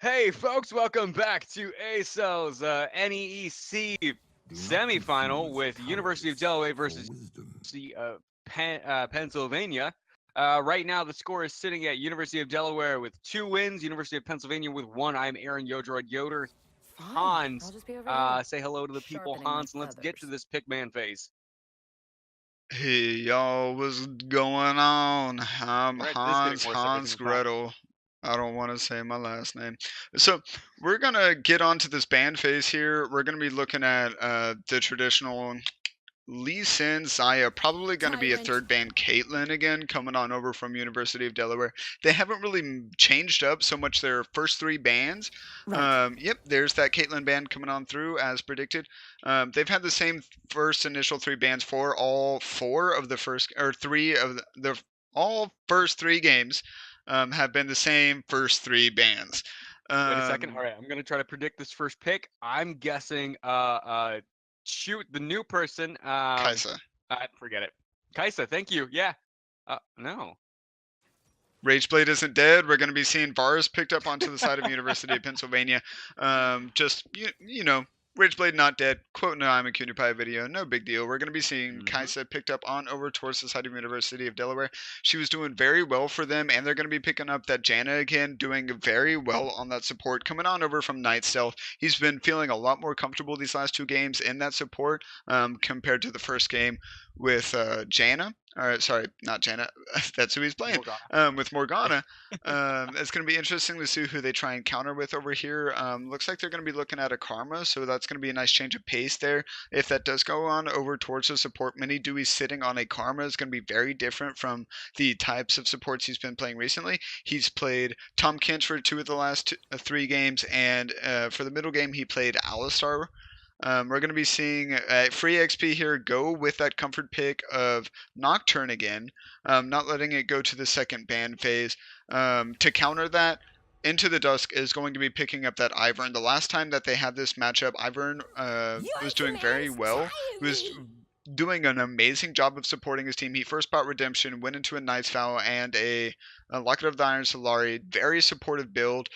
Hey, folks, welcome back to ACEL's NEEC semifinal with University of Delaware versus University of Pennsylvania. Right now, the score is sitting at University of Delaware with 2 wins, University of Pennsylvania with 1. I'm Aaron Yodroid Yoder. Fine. I'll Hans, just be over here. say hello to the people, Sharpening my Hans, and let's get to feathers. this Pickman phase. Hey y'all, what's going on? I'm Right, this is getting Hans worse every single time. Gretel. I don't want to say my last name. So we're gonna get onto this band phase here. We're gonna be looking at the traditional Lee Sin, Zaya, probably going to be a Tyrant. third band, Caitlyn again, coming on over from University of Delaware. They haven't really changed up so much their first 3 bands. Right. Yep, there's that Caitlyn band coming on through as predicted. They've had the same first initial 3 bands for all 4 of the first, or 3 of the all first 3 games have been the same first 3 bands. Wait a second. All Um, right, I'm gonna try to predict this first pick. I'm guessing shoot the new person. Kaisa. Forget it. Kaisa, thank you. Yeah. No. Rageblade isn't dead. We're going to be seeing Varus picked up onto the side of University of Pennsylvania. Just you know, Rageblade not dead. Quote no, I'm a cutie pie video. No big deal. We're going to be seeing Kaisa picked up on over towards the side of University of Delaware. She was doing very well for them, and they're going to be picking up that Janna again, doing very well on that support. Coming on over from Night Stealth, he's been feeling a lot more comfortable these last 2 games in that support compared to the first game with Janna. Sorry, not Janna. That's who he's playing. Morgana. With Morgana. It's going to be interesting to see who they try and counter with over here. Looks like they're going to be looking at a Karma, so that's going to be a nice change of pace there. If that does go on over towards the support, Mini Dewey sitting on a Karma is going to be very different from the types of supports he's been playing recently. He's played Tom Kinch for 2 of the last 3 games, and for the middle game, he played Alistar. We're going to be seeing free XP here go with that comfort pick of Nocturne again, not letting it go to the second ban phase. To counter that, Into the Dusk is going to be picking up that Ivern. The last time that they had this matchup, Ivern was doing very well. He was doing an amazing job of supporting his team. He first bought Redemption, went into a Night's Vow and a Locket of the Iron Solari. Very supportive build.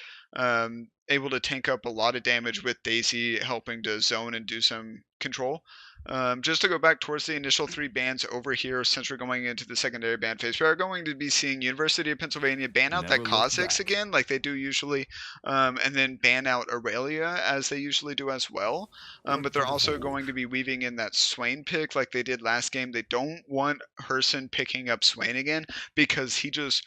Able to tank up a lot of damage with Daisy helping to zone and do some control. Just to go back towards the initial 3 bands over here, since we're going into the secondary band phase, we are going to be seeing University of Pennsylvania ban out that Kha'Zix again, like they do usually, and then ban out Aurelia as they usually do as well. But they're also going to be weaving in that Swain pick like they did last game. They don't want Herson picking up Swain again because he just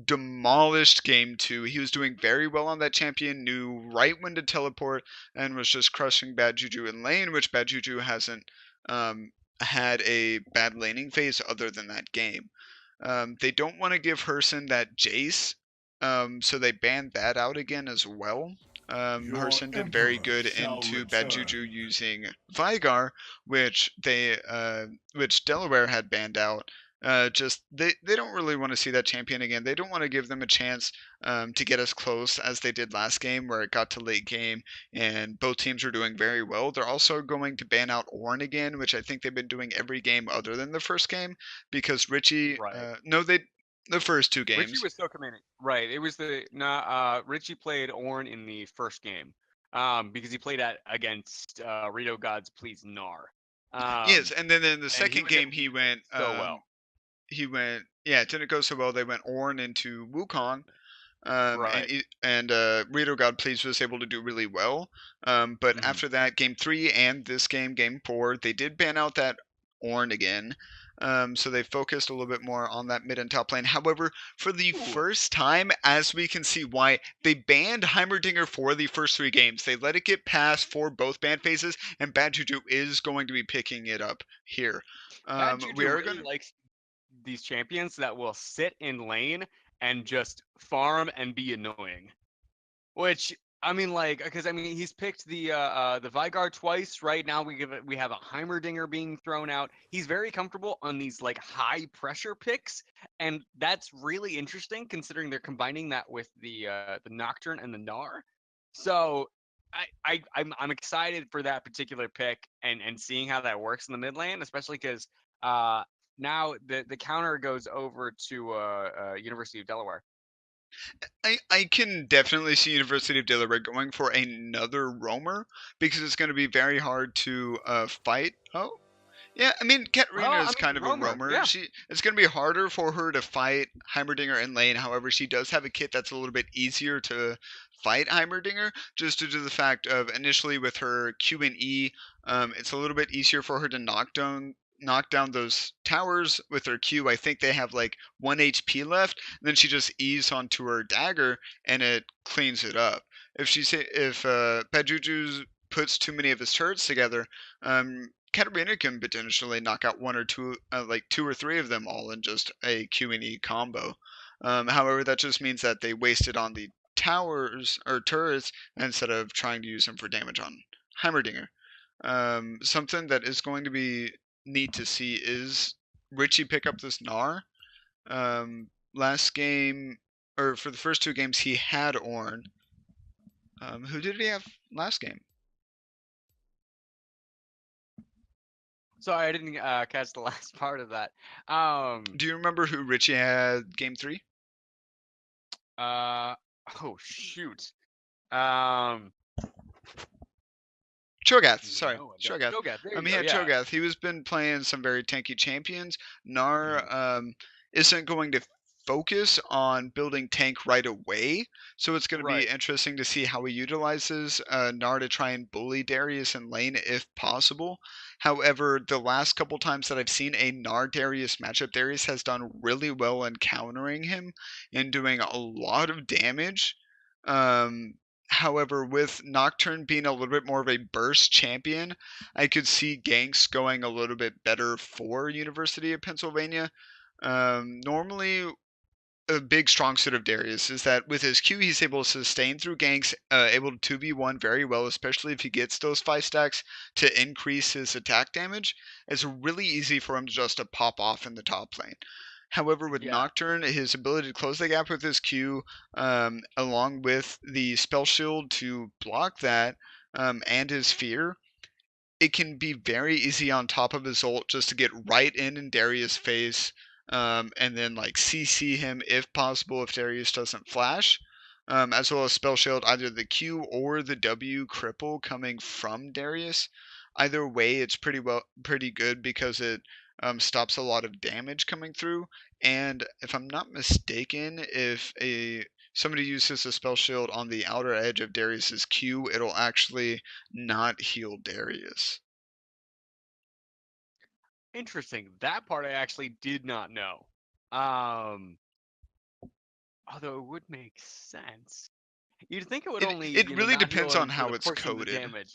demolished game 2. He was doing very well on that champion, knew right when to teleport, and was just crushing Bad Juju in lane, which Bad Juju hasn't had a bad laning phase other than that game. They don't want to give Herson that Jace, so they banned that out again as well. Herson did very good into Bad Juju using Vigar, which which Delaware had banned out. Just they don't really want to see that champion again. They don't want to give them a chance to get as close as they did last game, where it got to late game and both teams are doing very well. They're also going to ban out Ornn again, which I think they've been doing every game other than the first game because Richie. Right. No, they the first 2 Richie games. was so commanding. Right. It was the Richie played Ornn in the first game. Because he played against Rito God's Please Gnar. Yes, and then in the And he second was able game to do so well. yeah, it didn't go so well. They went Ornn into Wukong. Right. And Rito God Please was able to do really well. But after that, game 3 and this game 4, they did ban out that Ornn again. So they focused a little bit more on that mid and top lane. However, for the first time, as we can see why, they banned Heimerdinger for the first 3 games. They let it get past for both ban phases, and Bad Juju is going to be picking it up here. Bad We Juju are really going to. likes these champions that will sit in lane and just farm and be annoying. Which I mean, like, because I mean, he's picked the Vigar twice. Right now, we have a Heimerdinger being thrown out. He's very comfortable on these like high pressure picks, and that's really interesting considering they're combining that with the Nocturne and the Gnar. So I'm excited for that particular pick and seeing how that works in the mid lane, especially because now the counter goes over to University of Delaware. I can definitely see University of Delaware going for another roamer because it's going to be very hard to fight. Oh, yeah, I mean, Katarina Well, I is kind mean, of a Romer, roamer. yeah. It's going to be harder for her to fight Heimerdinger in lane. However, she does have a kit that's a little bit easier to fight Heimerdinger, just due to the fact of initially with her Q and E, it's a little bit easier for her to knock down those towers with her Q. I think they have like 1 HP left, and then she just E's onto her dagger and it cleans it up. If Bad Juju puts too many of his turrets together, Katarina can potentially knock out one or two, like two or three of them all in just a Q and E combo. However, that just means that they wasted on the towers or turrets instead of trying to use them for damage on Heimerdinger. Something that is going to be neat to see is Richie pick up this Gnar. Last game, or for the first two games, he had Ornn. Who did he have last game? Sorry, I didn't catch the last part of that. Do you remember who Richie had game 3? Oh shoot. Um, Cho'Gath, sorry, no, I don't. Cho'Gath. Cho'Gath, there you He go. had Yeah. Cho'Gath. He was been playing some very tanky champions. Gnar isn't going to focus on building tank right away, so it's going to be Right. interesting to see how he utilizes Gnar to try and bully Darius in lane if possible. However, the last couple times that I've seen a Gnar Darius matchup, Darius has done really well in countering him and doing a lot of damage. Um, However, with Nocturne being a little bit more of a burst champion, I could see ganks going a little bit better for University of Pennsylvania. Normally, a big strong suit of Darius is that with his Q, he's able to sustain through ganks, able to 2v1 very well, especially if he gets those 5 stacks to increase his attack damage. It's really easy for him just to pop off in the top lane. However, with Yeah. Nocturne, his ability to close the gap with his Q, along with the spell shield to block that, and his fear, it can be very easy on top of his ult just to get right in Darius' face, and then like CC him if possible if Darius doesn't flash, as well as spell shield either the Q or the W cripple coming from Darius. Either way, it's pretty good because it stops a lot of damage coming through. And if I'm not mistaken, if somebody uses a spell shield on the outer edge of Darius's Q, it'll actually not heal Darius. Interesting. That part I actually did not know. Um, although it would make sense. You'd think it would only, It really not heal depends on him for how the it's portion of the coded damage.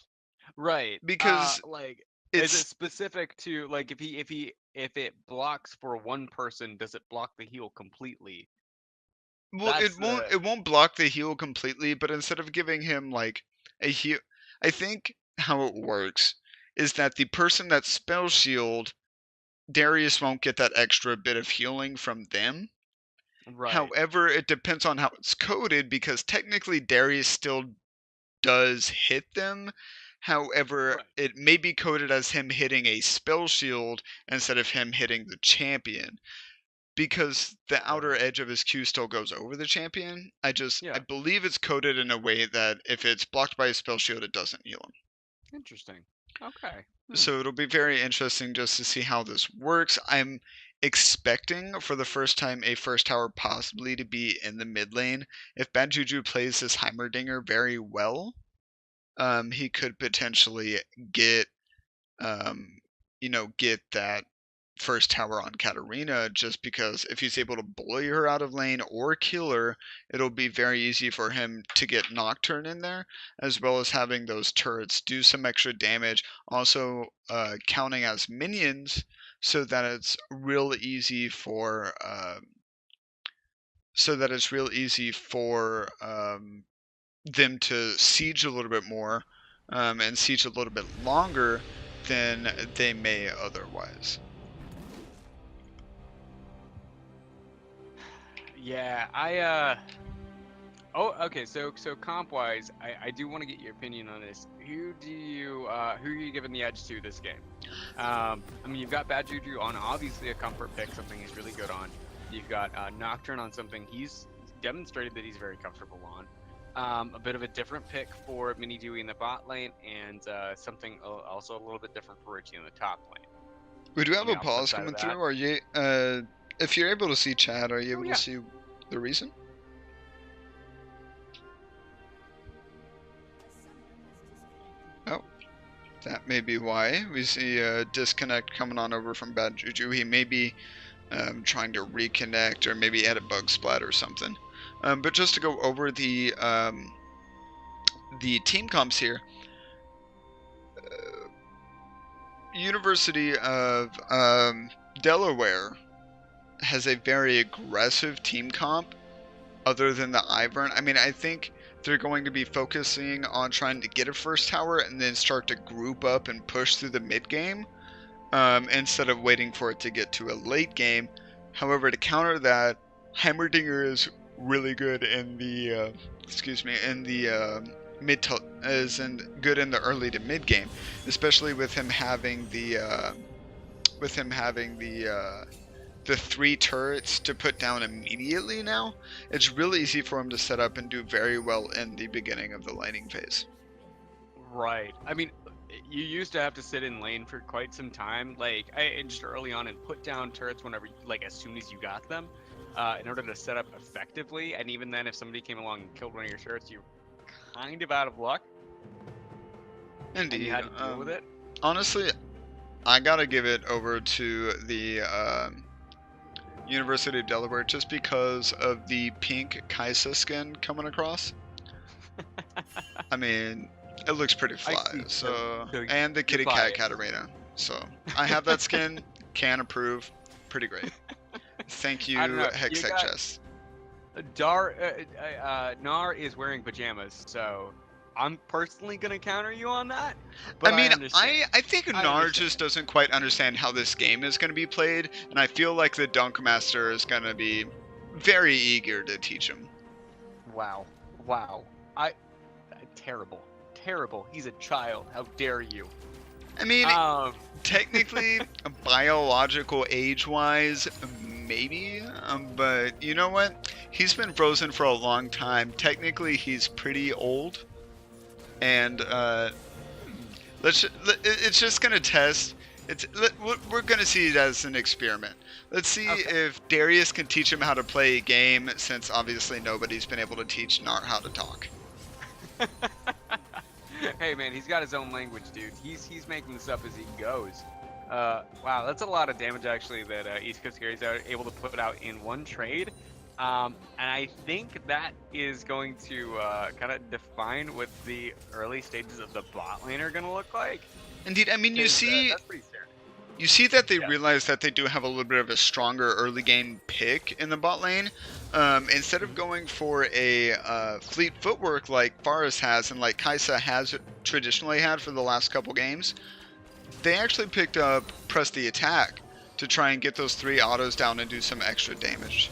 Right. because Like, is it it's specific to like if it blocks for one person, does it block the heal completely? well, That's the it won't block the heal completely, but instead of giving him like a heal, I think how it works is that the person that spell shield, Darius won't get that extra bit of healing from them. right. However, it depends on how it's coded because technically Darius still does hit them. However, Right. it may be coded as him hitting a spell shield instead of him hitting the champion. Because the outer Right. edge of his Q still goes over the champion. I Yeah. believe it's coded in a way that if it's blocked by a spell shield, it doesn't heal him. Interesting. Okay. So it'll be very interesting just to see how this works. I'm expecting for the first time a first tower possibly to be in the mid lane. If Bad Juju plays this Heimerdinger very well, he could potentially get get that first tower on Katarina just because if he's able to bully her out of lane or kill her, it'll be very easy for him to get Nocturne in there, as well as having those turrets do some extra damage, also counting as minions so that it's real easy for them to siege a little bit more and siege a little bit longer than they may otherwise. Yeah, oh, okay. So comp wise, I do want to get your opinion on this. Who are you giving the edge to this game? I mean, you've got Bad Juju on obviously a comfort pick, something he's really good on. You've got Nocturne on something he's demonstrated that he's very comfortable on. A bit of a different pick for Mini Dewey in the bot lane, and something also a little bit different for Richie in the top lane. We do have On the a opposite pause side of coming that- through. Are you, if you're able to see chat, are you able yeah. to see the reason? Oh, that may be why. We see a disconnect coming on over from Bad Juju. He may be trying to reconnect, or maybe had a bug splat or something. But just to go over the team comps here. University of Delaware has a very aggressive team comp other than the Ivern. I mean, I think they're going to be focusing on trying to get a first tower and then start to group up and push through the mid game instead of waiting for it to get to a late game. However, to counter that, Heimerdinger is really good in the mid to good in the early to mid game, especially with him having the 3 turrets to put down immediately now. It's really easy for him to set up and do very well in the beginning of the laning phase. Right. I mean, you used to have to sit in lane for quite some time, just early on, and put down turrets whenever, as soon as you got them, in order to set up effectively. And even then, if somebody came along and killed one of your turrets, you're kind of out of luck. Indeed. And you had to deal with it. Honestly, I gotta give it over to the University of Delaware just because of the pink Kaisa skin coming across. I mean, it looks pretty fly. So, and the kitty cat Katarina. So I have that skin. Can approve. Pretty great. Thank you, HexHS. Nar is wearing pajamas, so I'm personally gonna counter you on that. But I mean, I think Nar just doesn't quite understand how this game is gonna be played, and I feel like the Dunk Master is gonna be very eager to teach him. Wow. Terrible. He's a child. How dare you? I mean, technically, biological age-wise, maybe, but you know what? He's been frozen for a long time. Technically, he's pretty old, and it's just gonna test. We're gonna see it as an experiment. Let's see if Darius can teach him how to play a game, since obviously nobody's been able to teach Nar how to talk. Hey man, he's got his own language, dude. He's making this up as he goes. Wow, that's a lot of damage actually that East Coast Gary's able to put out in one trade. And I think that is going to kind of define what the early stages of the bot lane are going to look like. Indeed, I mean, that's pretty scary. You see that they realize that they do have a little bit of a stronger early game pick in the bot lane. Instead of going for a fleet footwork like Varus has and like Kaisa has traditionally had for the last couple games, they actually picked up Press the Attack to try and get those 3 autos down and do some extra damage.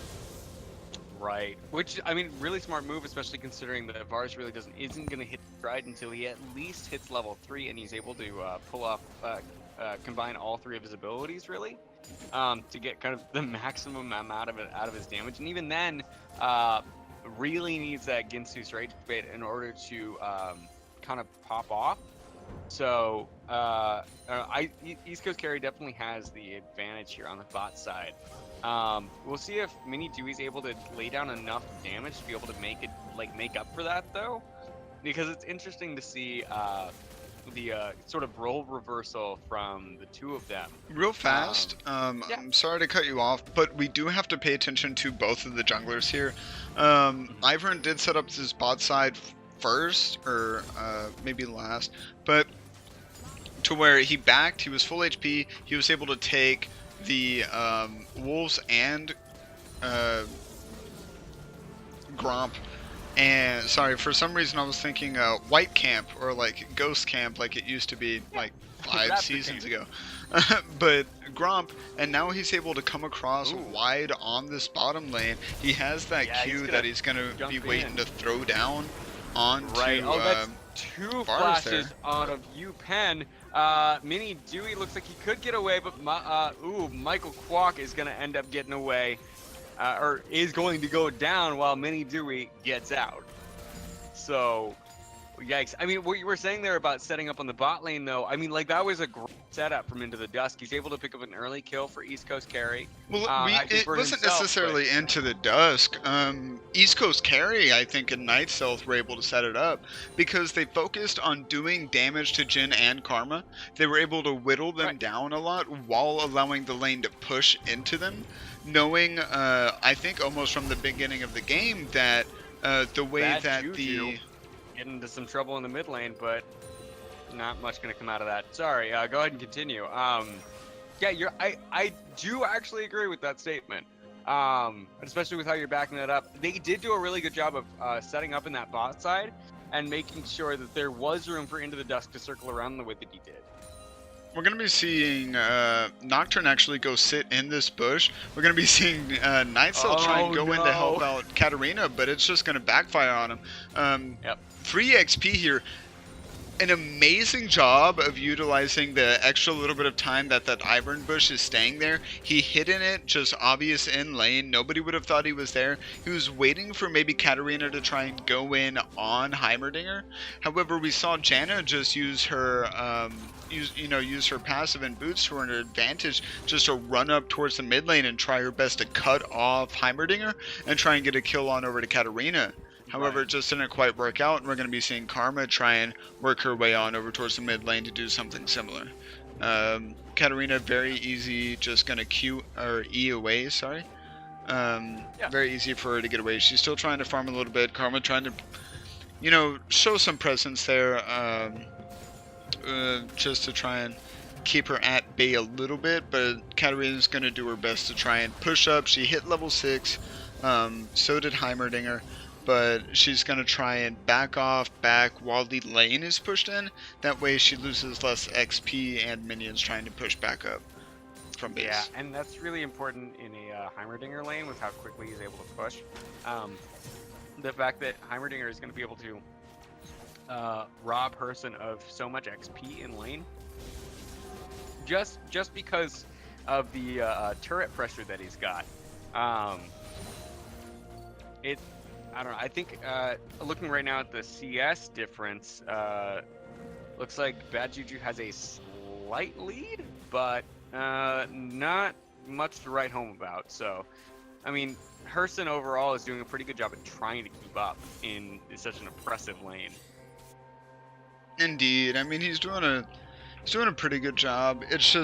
Right, which I mean, really smart move, especially considering that Varus really isn't going to hit stride until he at least hits level 3, and he's able to pull off combine all 3 of his abilities really to get kind of the maximum amount of it out of his damage. And even then, really needs that Ginsu's Rage Bait in order to kind of pop off. So East Coast Carry definitely has the advantage here on the bot side. We'll see if Mini Dewey's able to lay down enough damage to be able to make up for that though, because it's interesting to see the sort of role reversal from the 2 of them. Real fast, I'm sorry to cut you off, but we do have to pay attention to both of the junglers here. Ivern did set up his bot side first, or maybe last, but to where he backed, he was full HP, he was able to take the Wolves and Gromp. And sorry, for some reason I was thinking White Camp or like Ghost Camp, like it used to be like 5 seasons ago. But Gromp, and now he's able to come across wide on this bottom lane. He has that Q that he's gonna be waiting to throw down onto that's 2 flashes there. out of PENN. Mini Dewey looks like he could get away, but Michael Kwok is gonna end up getting away. or is going to go down while Mini Dewey gets out. So, yikes. I mean, what you were saying there about setting up on the bot lane, though, I mean, like, that was a great setup from Into the Dusk. He's able to pick up an early kill for East Coast carry. Well, actually it for wasn't himself, necessarily but, Into the Dusk. East Coast Carry, I think, and Night Stealth were able to set it up because they focused on doing damage to Jhin and Karma. They were able to whittle them down a lot while allowing the lane to push into them, knowing, I think, almost from the beginning of the game that the way Bad that Juju get into some trouble in the mid lane, but not much going to come out of that. Sorry, go ahead and continue. Yeah, I do actually agree with that statement, especially with how you're backing that up. They did do a really good job of setting up in that bot side and making sure that there was room for Into the Dusk to circle around the way that he did. We're going to be seeing Nocturne actually go sit in this bush. We're going to be seeing Night Stealth try and go in to help out Katarina, but it's just going to backfire on him. Free XP here. An amazing job of utilizing the extra little bit of time that Ivern bush is staying there. He hidden it, just obvious in lane. Nobody would have thought he was there. He was waiting for maybe Katarina to try and go in on Heimerdinger. However, we saw Janna just use her use her passive and boots to her advantage, just to run up towards the mid lane and try her best to cut off Heimerdinger and try and get a kill on over to Katarina. However, it just didn't quite work out, and we're going to be seeing Karma try and work her way on over towards the mid lane to do something similar. Katarina, very easy, just going to Q or E away, sorry. Very easy for her to get away. She's still trying to farm a little bit. Karma trying to, show some presence there, just to try and keep her at bay a little bit, but Katarina's going to do her best to try and push up. She hit level 6, so did Heimerdinger. But she's going to try and back while the lane is pushed in. That way she loses less XP and minions trying to push back up from base. Yeah, and that's really important in a Heimerdinger lane with how quickly he's able to push. The fact that Heimerdinger is going to be able to rob Herson of so much XP in lane, just because of the turret pressure that he's got. I don't know. I think looking right now at the CS difference, looks like Bad Juju has a slight lead, but not much to write home about. So, I mean, Herson overall is doing a pretty good job at trying to keep up in such an oppressive lane. Indeed. I mean, he's doing a pretty good job. It's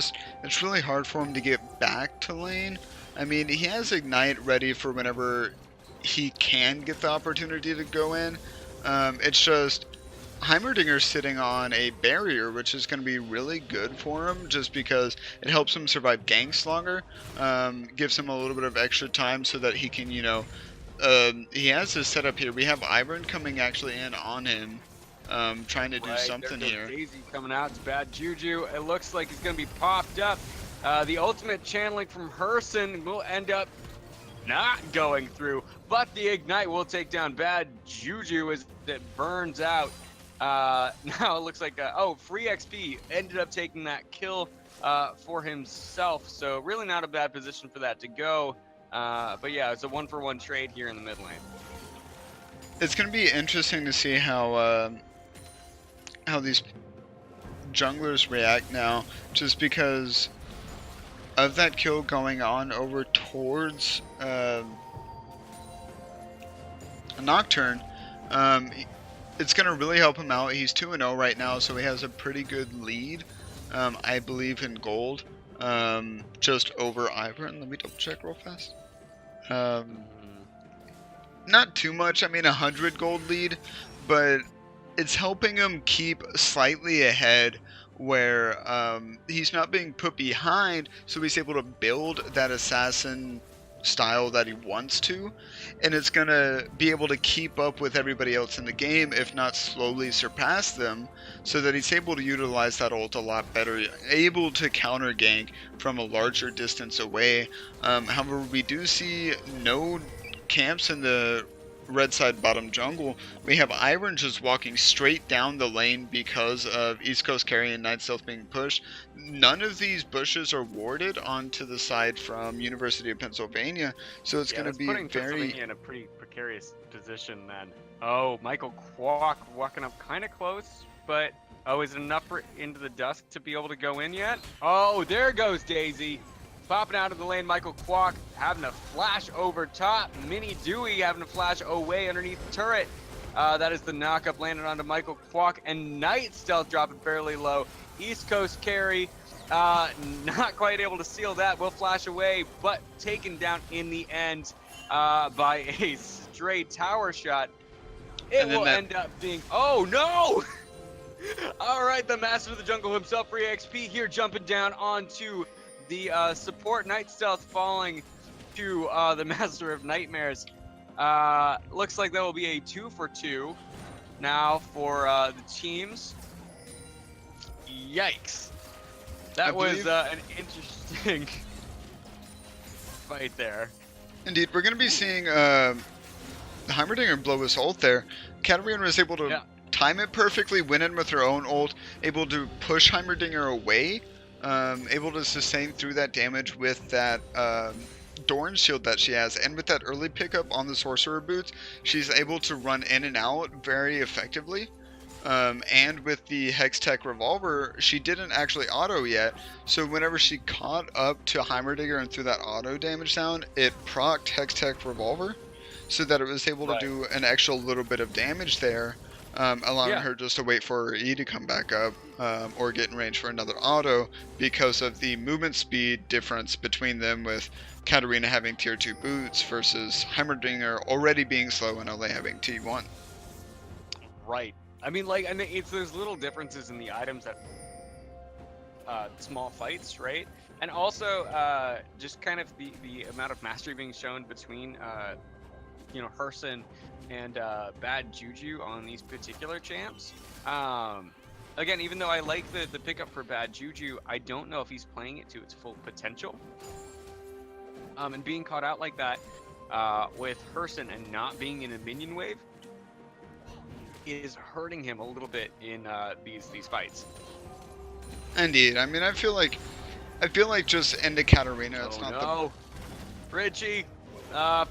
really hard for him to get back to lane. I mean, he has Ignite ready for whenever he can get the opportunity to go in. It's just Heimerdinger sitting on a barrier, which is going to be really good for him just because it helps him survive ganks longer, gives him a little bit of extra time so that he can, he has his setup here. We have Ivern coming actually in on him, trying to do something here. Daisy coming out, it's Bad Juju. It looks like he's going to be popped up. The ultimate channeling from Herson will end up not going through, but the Ignite will take down Bad Juju as it burns out. Now it looks like, Free XP ended up taking that kill for himself, so really not a bad position for that to go. But yeah, it's a 1-for-1 trade here in the mid lane. It's going to be interesting to see how these junglers react now, just because of that kill going on over towards Nocturne. It's going to really help him out. He's 2-0 right now, so he has a pretty good lead, I believe, in gold, just over Ivern. Let me double check real fast. Not too much, I mean 100 gold lead, but it's helping him keep slightly ahead where he's not being put behind, so he's able to build that assassin style that he wants to, and it's gonna be able to keep up with everybody else in the game, if not slowly surpass them, so that he's able to utilize that ult a lot better, able to counter gank from a larger distance away. However, we do see no camps in the red side bottom jungle, we have Iron just walking straight down the lane because of East Coast carry and Night Stealth being pushed. None of these bushes are warded onto the side from University of Pennsylvania, so it's going to be putting very... Pennsylvania in a pretty precarious position then. Oh, Michael Kwok walking up kind of close, but oh, is it enough for Into the Dusk to be able to go in yet? Oh, there goes Daisy. Popping out of the lane, Michael Kwok having a flash over top. Mini Dewey having a flash away underneath the turret. That is the knockup landed onto Michael Kwok, and Night Stealth dropping fairly low. East Coast carry, not quite able to seal that. Will flash away, but taken down in the end by a stray tower shot. It will end up being, oh no! All right, the Master of the Jungle himself, Free XP here, jumping down onto the support. Night Stealth falling to the Master of Nightmares. Looks like that will be a 2 for 2 now for the teams. Yikes. That was an interesting fight there. Indeed, we're going to be seeing Heimerdinger blow his ult there. Katarina was able to time it perfectly, win in with her own ult, able to push Heimerdinger away, able to sustain through that damage with that Dorn shield that she has, and with that early pickup on the Sorcerer boots, she's able to run in and out very effectively. And with the Hextech Revolver, she didn't actually auto yet, so whenever she caught up to Heimerdinger and threw that auto damage down, it procced Hextech Revolver, so that it was able to do an extra little bit of damage there, allowing her just to wait for her E to come back up, or get in range for another auto, because of the movement speed difference between them, with Katarina having tier 2 boots versus Heimerdinger already being slow and only having T1. Right. I mean, like, and it's those little differences in the items that small fights, right? And also just kind of the amount of mastery being shown between you know, Herson and Bad Juju on these particular champs. Again, even though I like the pickup for Bad Juju, I don't know if he's playing it to its full potential. And being caught out like that with Herson and not being in a minion wave is hurting him a little bit in these fights. Indeed. I mean, I feel like just end of Katarina. It's not Richie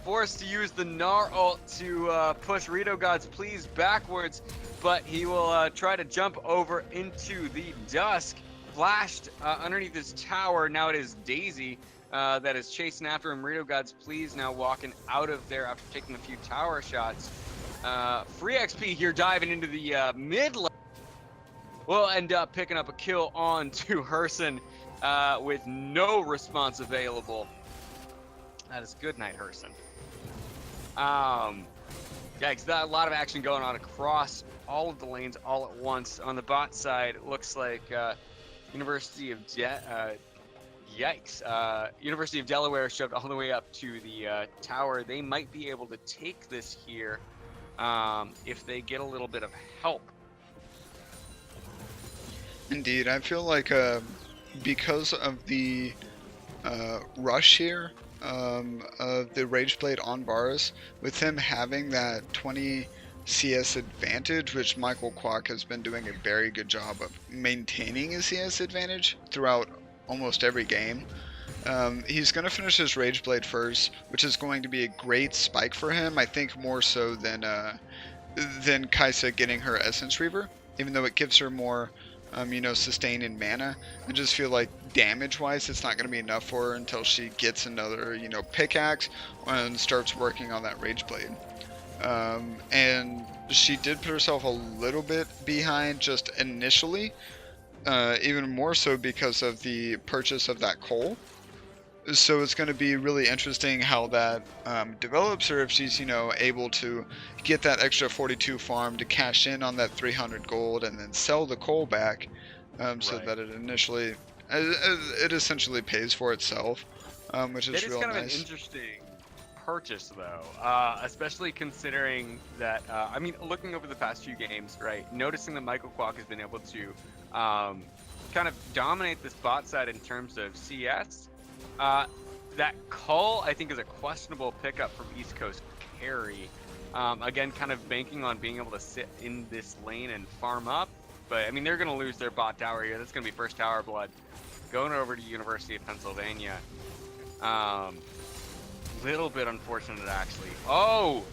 forced to use the Gnar ult to push Rito God's Please backwards, but he will try to jump over into the Dusk. Flashed underneath this tower. Now it is Daisy that is chasing after him. Rito God's Please now walking out of there after taking a few tower shots. Free XP here diving into the mid lane. We'll end up picking up a kill on to Herson with no response available. That is good night, Herson. Yikes, a lot of action going on across all of the lanes all at once. On the bot side, it looks like University of University of Delaware shoved all the way up to the tower. They might be able to take this here if they get a little bit of help. Indeed, I feel like because of the rush here of the Rage Blade on Varus, with him having that 20 CS advantage, which Michael Kwok has been doing a very good job of maintaining his CS advantage throughout almost every game. He's going to finish his Rage Blade first, which is going to be a great spike for him, I think more so than Kai'Sa getting her Essence Reaver, even though it gives her more you know, sustain in mana. I just feel like damage-wise, it's not going to be enough for her until she gets another, you know, pickaxe and starts working on that Rage Blade. And she did put herself a little bit behind just initially, even more so because of the purchase of that coal. So it's going to be really interesting how that develops, or if she's, you know, able to get that extra 42 farm to cash in on that 300 gold and then sell the coal back, so that it essentially pays for itself, which is real nice. It is kind of an interesting purchase, though, especially considering that, I mean, looking over the past few games, right, noticing that Michael Kwok has been able to kind of dominate this bot side in terms of CS. That Cull, I think, is a questionable pickup from East Coast carry. Again, kind of banking on being able to sit in this lane and farm up. But, I mean, they're going to lose their bot tower here. That's going to be first tower blood. Going over to University of Pennsylvania. Little bit unfortunate, actually. Oh!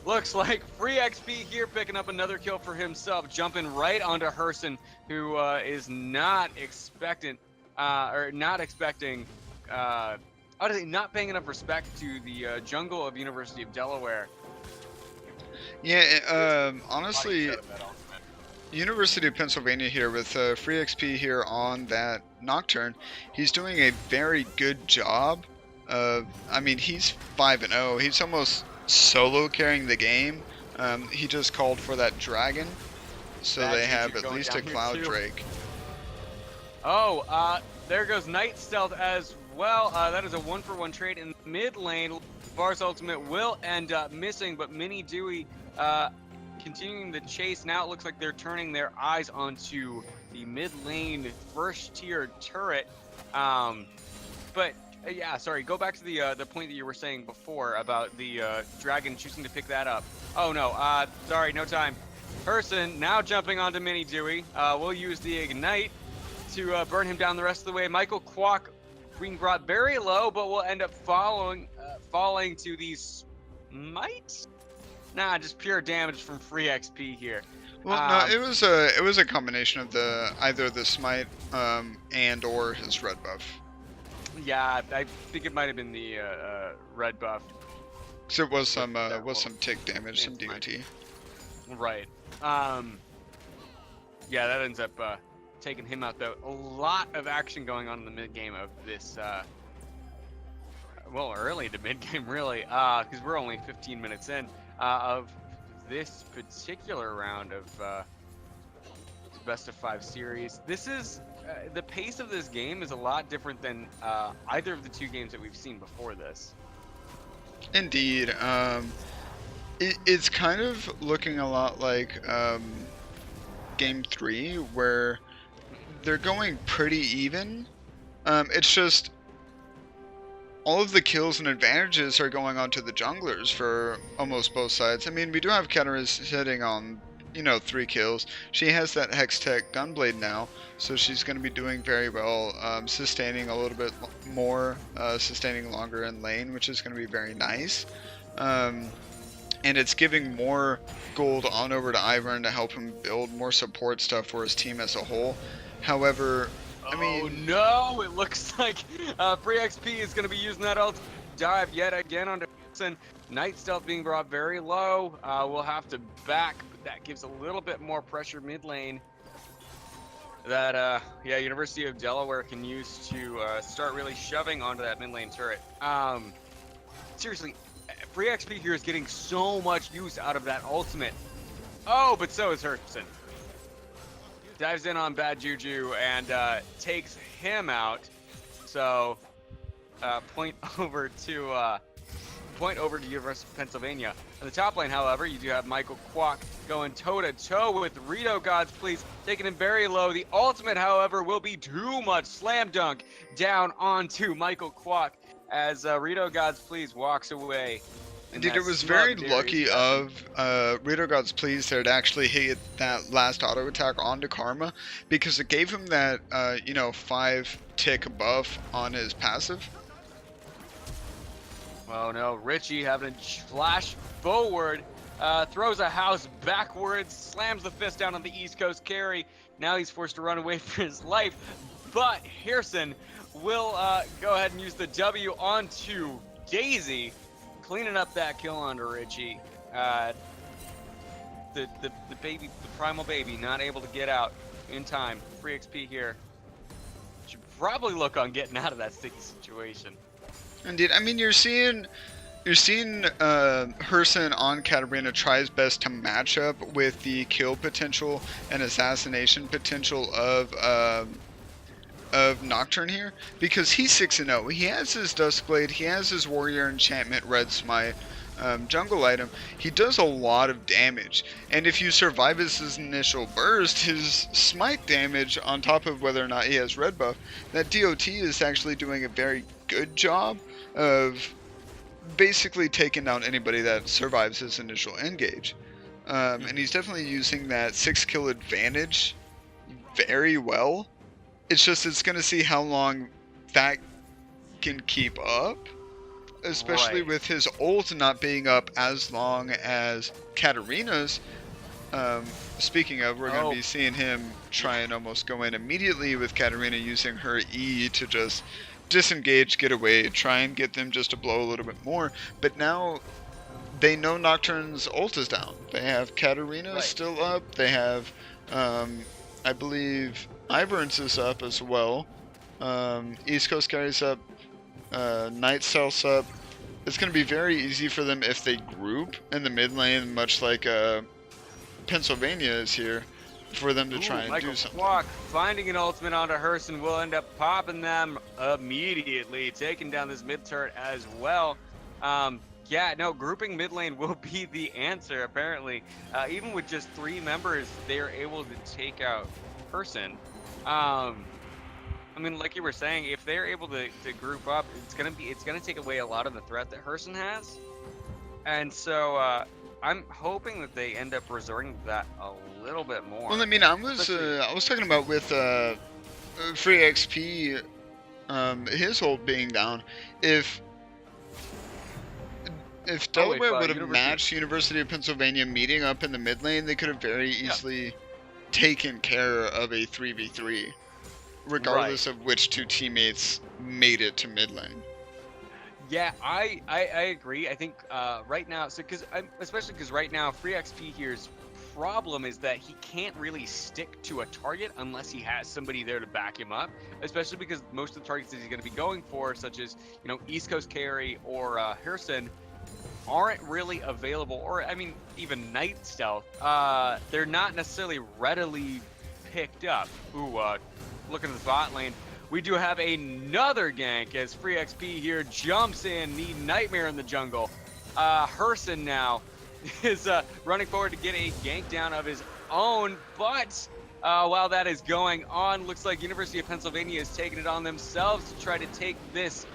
Looks like Free XP here picking up another kill for himself. Jumping right onto Herson, who is not expecting... not paying enough respect to the jungle of University of Delaware. Yeah, honestly, University of Pennsylvania here with Free XP here on that Nocturne, he's doing a very good job. I mean, he's 5-0. He's almost solo carrying the game. He just called for that dragon, so they have at least a Cloud Drake. Oh, there goes Night Stealth as well. That is a 1-for-1 trade in mid lane. Var's ultimate will end up missing, but Mini Dewey continuing the chase. Now it looks like they're turning their eyes onto the mid lane first tier turret. But yeah, sorry, go back to the point that you were saying before about the dragon choosing to pick that up. Oh no, sorry, no time. Herson now jumping onto Mini Dewey. We'll use the ignite to burn him down the rest of the way. Michael Kwok being brought very low, but will end up falling to the smite. Nah, just pure damage from Free XP here. Well, no, it was a combination of either the smite and or his red buff. Yeah, I think it might have been the red buff. So it was some tick damage, some DOT. Right. Yeah, that ends up taking him out though. A lot of action going on in the mid game of this. Well, early to mid game really, because we're only 15 minutes in of this particular round of best of 5 series. This is the pace of this game is a lot different than either of the 2 games that we've seen before this. Indeed. It's kind of looking a lot like Game 3, where they're going pretty even. It's just all of the kills and advantages are going on to the junglers for almost both sides. I mean, we do have Katarina sitting on, 3 kills. She has that Hextech Gunblade now, so she's going to be doing very well, sustaining a little bit more, sustaining longer in lane, which is going to be very nice. And it's giving more gold on over to Ivern to help him build more support stuff for his team as a whole. However, I mean... Oh no! It looks like Free XP is going to be using that ult dive yet again onto Herson. Night Stealth being brought very low. We'll have to back, but that gives a little bit more pressure mid lane that, yeah, University of Delaware can use to start really shoving onto that mid lane turret. Seriously, Free XP here is getting so much use out of that ultimate. Oh, but so is Herson. Dives in on Bad Juju and takes him out. So, point over to University of Pennsylvania. In the top lane, however, you do have Michael Kwok going toe-to-toe with Rito Gods Please, taking him very low. The ultimate, however, will be too much. Slam dunk down onto Michael Kwok as Rito Gods Please walks away. Indeed, it was very lucky of Rito Gods Please there to actually hit that last auto attack onto Karma, because it gave him that, 5 tick buff on his passive. Oh no, Richie having a flash forward, throws a house backwards, slams the fist down on the East Coast carry. Now he's forced to run away for his life, but Herson will go ahead and use the W onto Daisy, cleaning up that kill onto Richie. The baby, the primal baby, not able to get out in time. Free XP here. Should probably look on getting out of that sticky situation. Indeed, I mean, you're seeing Herson on Katarina try his best to match up with the kill potential and assassination potential of Nocturne here, because he's 6-0. He has his Duskblade, he has his Warrior Enchantment Red Smite jungle item. He does a lot of damage, and if you survive his initial burst, his smite damage on top of whether or not he has red buff, that DOT is actually doing a very good job of basically taking down anybody that survives his initial engage. And he's definitely using that 6-kill advantage very well. It's just it's going to see how long that can keep up, especially Right. with his ult not being up as long as Katarina's. Speaking of, we're going to be seeing him try and almost go in immediately with Katarina using her E to just disengage, get away, try and get them just to blow a little bit more. But now they know Nocturne's ult is down. They have Katarina still up. They have, I believe, Iverns is up as well. East Coast carries up. Night Stealth's up. It's going to be very easy for them if they group in the mid lane, much like Pennsylvania is here, for them to try and do something. Quack finding an ultimate onto Herson will end up popping them immediately, taking down this mid turret as well. Yeah, no, grouping mid lane will be the answer, apparently. Even with just 3 members, they're able to take out Herson. I mean, like you were saying, if they're able to group up, it's gonna take away a lot of the threat that Herson has. And so I'm hoping that they end up resorting to that a little bit more. Well, I mean, I was talking about with Free XP, his ult being down. If Delaware would have matched University of Pennsylvania meeting up in the mid lane, they could have very easily taken care of a 3v3, regardless of which 2 teammates made it to mid lane. Yeah, I agree. I think right now, especially because right now, Free XP here's problem is that he can't really stick to a target unless he has somebody there to back him up. Especially because most of the targets that he's going to be going for, such as East Coast carry or Herson, aren't really available. Or I mean, even Night Stealth, they're not necessarily readily picked up. Ooh, looking at the bot lane. We do have another gank as Free XP here jumps in, need Nightmare in the jungle. Herson now is running forward to get a gank down of his own, but while that is going on, looks like University of Pennsylvania is taking it on themselves to try to take this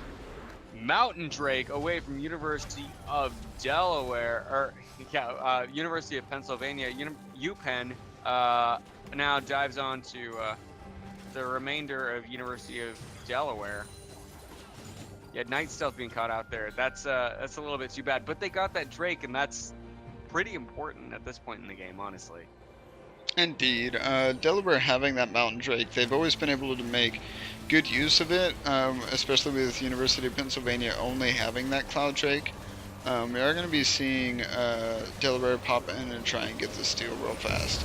Mountain Drake away from University of Delaware, or University of Pennsylvania. UPenn now dives on to the remainder of University of Delaware. Yeah, Night Stealth being caught out there. That's a little bit too bad. But they got that Drake, and that's pretty important at this point in the game, honestly. Indeed. Delaware having that Mountain Drake, they've always been able to make good use of it, especially with University of Pennsylvania only having that Cloud Drake. We are going to be seeing Delaware pop in and try and get the steal real fast.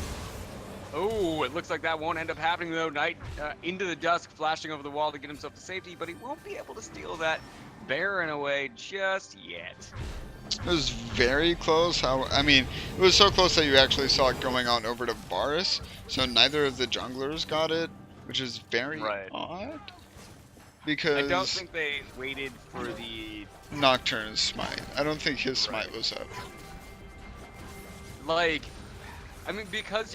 Oh, it looks like that won't end up happening though. Knight into the dusk, flashing over the wall to get himself to safety, but he won't be able to steal that Baron away just yet. It was very close. I mean, it was so close that you actually saw it going on over to Varus, so neither of the junglers got it, which is very odd. Because I don't think they waited for the Nocturne's smite. I don't think his smite was up. Like, I mean, because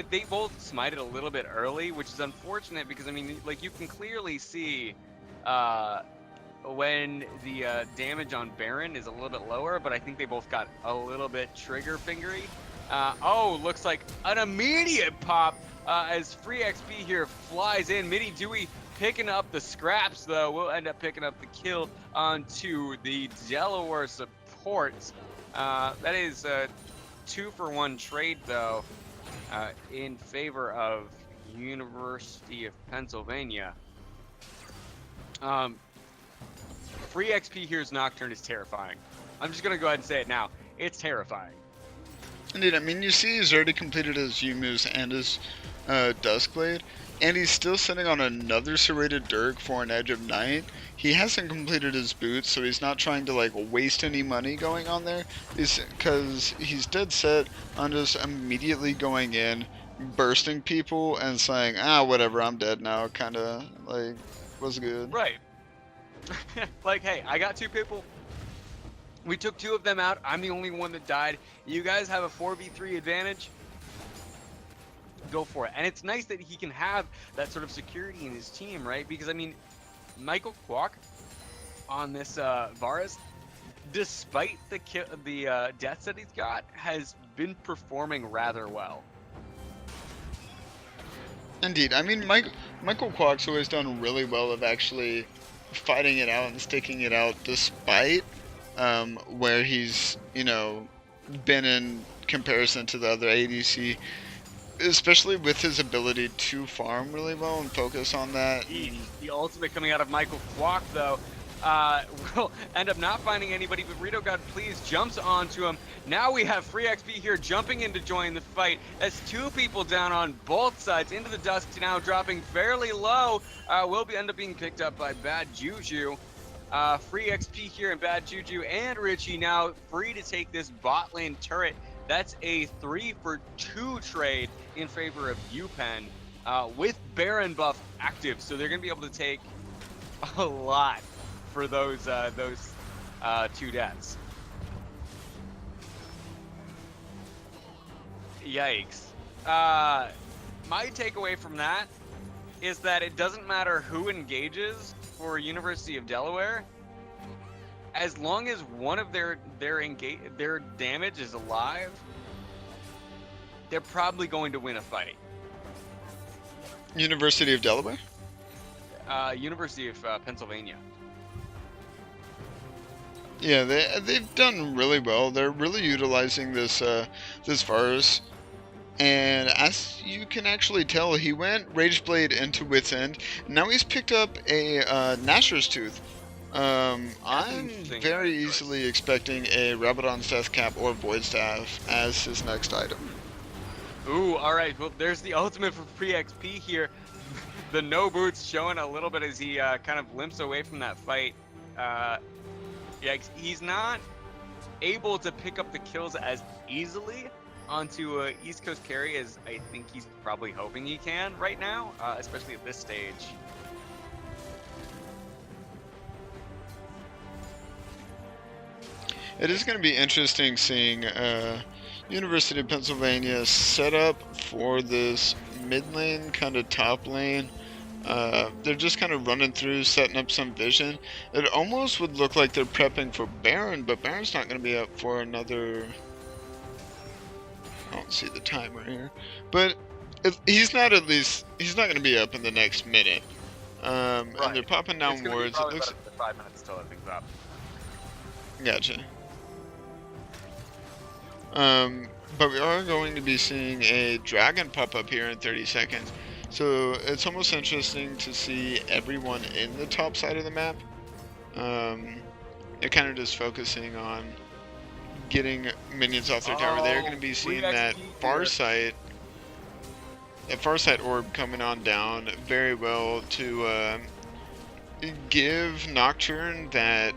they both smited a little bit early, which is unfortunate because, I mean, like, you can clearly see when the damage on Baron is a little bit lower, but I think they both got a little bit trigger fingery. Oh, looks like an immediate pop as Free XP here flies in. Midi Dewey picking up the scraps, though. We'll end up picking up the kill onto the Delaware supports. That is 2-for-1 trade, though, in favor of University of Pennsylvania. Free XP here's Nocturne is terrifying. I'm just going to go ahead and say it now. It's terrifying. Indeed, I mean, you see he's already completed his Youmuu's and his Duskblade, and he's still sitting on another serrated Dirk for an Edge of Night. He hasn't completed his boots, so he's not trying to like waste any money going on there. Because he's dead set on just immediately going in, bursting people, and saying, whatever, I'm dead now, kind of like was good. Right. Like, hey, I got 2 people. We took 2 of them out. I'm the only one that died. You guys have a 4v3 advantage. Go for it. And it's nice that he can have that sort of security in his team, right? Because, I mean, Michael Kwok on this Varus despite the deaths that he's got, has been performing rather well. Indeed. I mean, Michael Kwok's always done really well of actually fighting it out and sticking it out despite where he's, you know, been in comparison to the other ADC, especially with his ability to farm really well and focus on that. The ultimate coming out of Michael Kwok, though, will end up not finding anybody, but Rito God Please jumps onto him. Now we have Free XP here jumping in to join the fight as two people down on both sides into the dust, now dropping fairly low. Will end up being picked up by Bad Juju. Free XP here and Bad Juju and Richie now free to take this bot lane turret. That's a 3-for-2 trade in favor of PENN with Baron buff active, so they're going to be able to take a lot for those two deaths. Yikes. My takeaway from that is that it doesn't matter who engages for University of Delaware, as long as one of their damage is alive, they're probably going to win a fight. University of Delaware? University of Pennsylvania. Yeah, they've done really well. They're really utilizing this virus, and as you can actually tell, he went Rageblade into Wit's End. Now he's picked up a Nashor's Tooth. I'm very easily expecting a Rabadon's Death Cap or Void Staff as his next item. Ooh, all right. Well, there's the ultimate for Free XP here. The no boots showing a little bit as he kind of limps away from that fight. Yeah, he's not able to pick up the kills as easily onto East Coast carry as I think he's probably hoping he can right now, especially at this stage. It is going to be interesting seeing University of Pennsylvania set up for this mid lane, kind of top lane. They're just kind of running through, setting up some vision. It almost would look like they're prepping for Baron, but Baron's not going to be up for another... I don't see the timer here. But he's not going to be up in the next minute. Right. And they're popping down wards. It looks like 5 minutes till everything's up. Gotcha. But we are going to be seeing a dragon pop up here in 30 seconds. So it's almost interesting to see everyone in the top side of the map. They're kind of just focusing on getting minions off their tower. They're going to be seeing that Farsight orb coming on down very well to give Nocturne that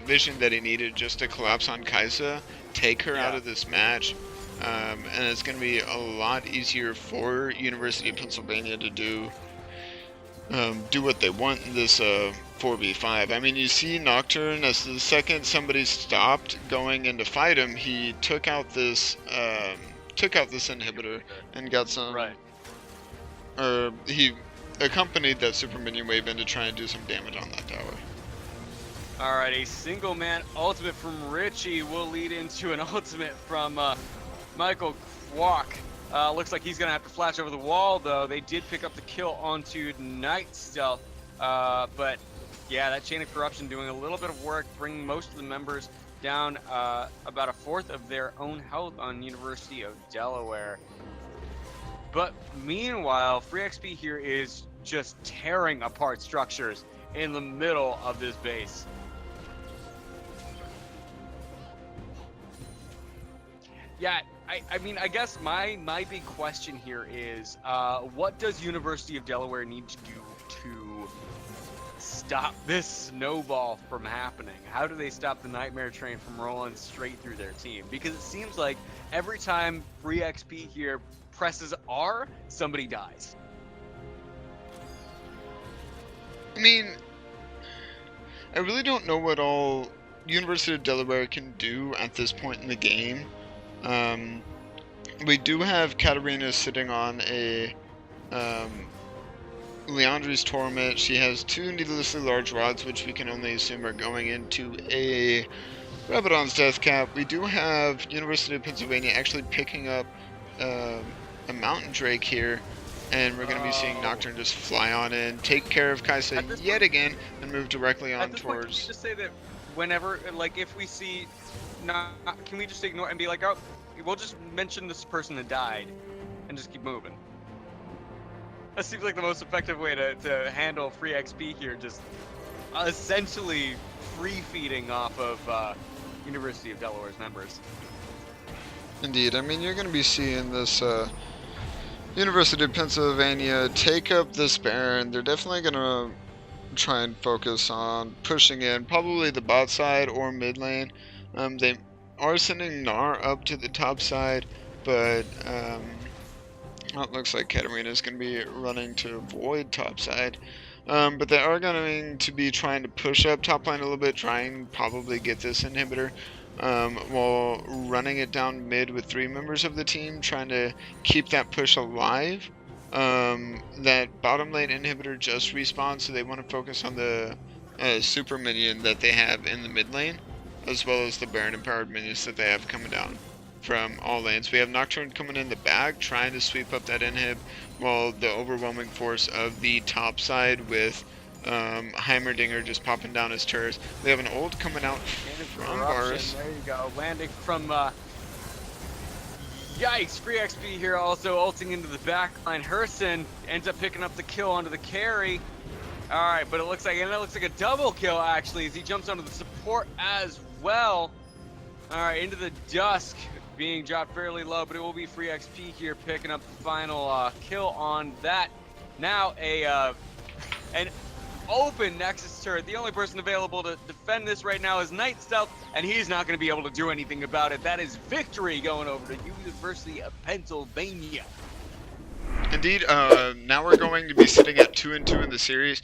vision that he needed just to collapse on Kaisa, take her out of this match. And it's going to be a lot easier for University of Pennsylvania to do what they want in this 4v5. I mean, you see Nocturne, as the second somebody stopped going in to fight him, he took out this inhibitor and got some. Right. Or he accompanied that super minion wave in to try and do some damage on that tower. Alright, a single man ultimate from Richie will lead into an ultimate from Michael Kwok. Looks like he's going to have to flash over the wall, though. They did pick up the kill onto Night Stealth. But, yeah, that Chain of Corruption doing a little bit of work, bringing most of the members down about a fourth of their own health on University of Delaware. But, meanwhile, Free XP here is just tearing apart structures in the middle of this base. Yeah, I mean, I guess my big question here is, what does University of Delaware need to do to stop this snowball from happening? How do they stop the Nightmare Train from rolling straight through their team? Because it seems like every time Free XP here presses R, somebody dies. I mean, I really don't know what all University of Delaware can do at this point in the game. We do have Katarina sitting on a Leandri's Torment. She has 2 needlessly large rods, which we can only assume are going into a Rabadon's Death Cap. We do have University of Pennsylvania actually picking up a Mountain Drake here, and we're going to be seeing Nocturne just fly on in, take care of Kaisa yet again, and move directly on towards... Point, can we just say that whenever, like, if we see... can we just ignore and be like, oh, we'll just mention this person that died, and just keep moving? That seems like the most effective way to handle free XP here, just essentially free feeding off of University of Delaware's members. Indeed, I mean, you're going to be seeing this University of Pennsylvania take up this Baron. They're definitely going to try and focus on pushing in probably the bot side or mid lane. They are sending Gnar up to the top side, but it looks like Katarina is going to be running to avoid top side. But they are going to be trying to push up top line a little bit, try and probably get this inhibitor, while running it down mid with 3 members of the team, trying to keep that push alive. That bottom lane inhibitor just respawned, so they want to focus on the super minion that they have in the mid lane, as well as the Baron empowered minions that they have coming down from all lanes. We have Nocturne coming in the back, trying to sweep up that inhib, while the overwhelming force of the top side with Heimerdinger just popping down his turrets. We have an ult coming out from Varus. There you go, landing from yikes, free XP here, also ulting into the back line. Herson ends up picking up the kill onto the carry. Alright, but it looks like a double kill actually, as he jumps onto the support as well. Alright, into the dusk, being dropped fairly low, but it will be free XP here, picking up the final kill on that. Now an open Nexus turret. The only person available to defend this right now is Night Stealth, and he's not going to be able to do anything about it. That is victory going over to University of Pennsylvania. Indeed, now we're going to be sitting at 2-2 in the series.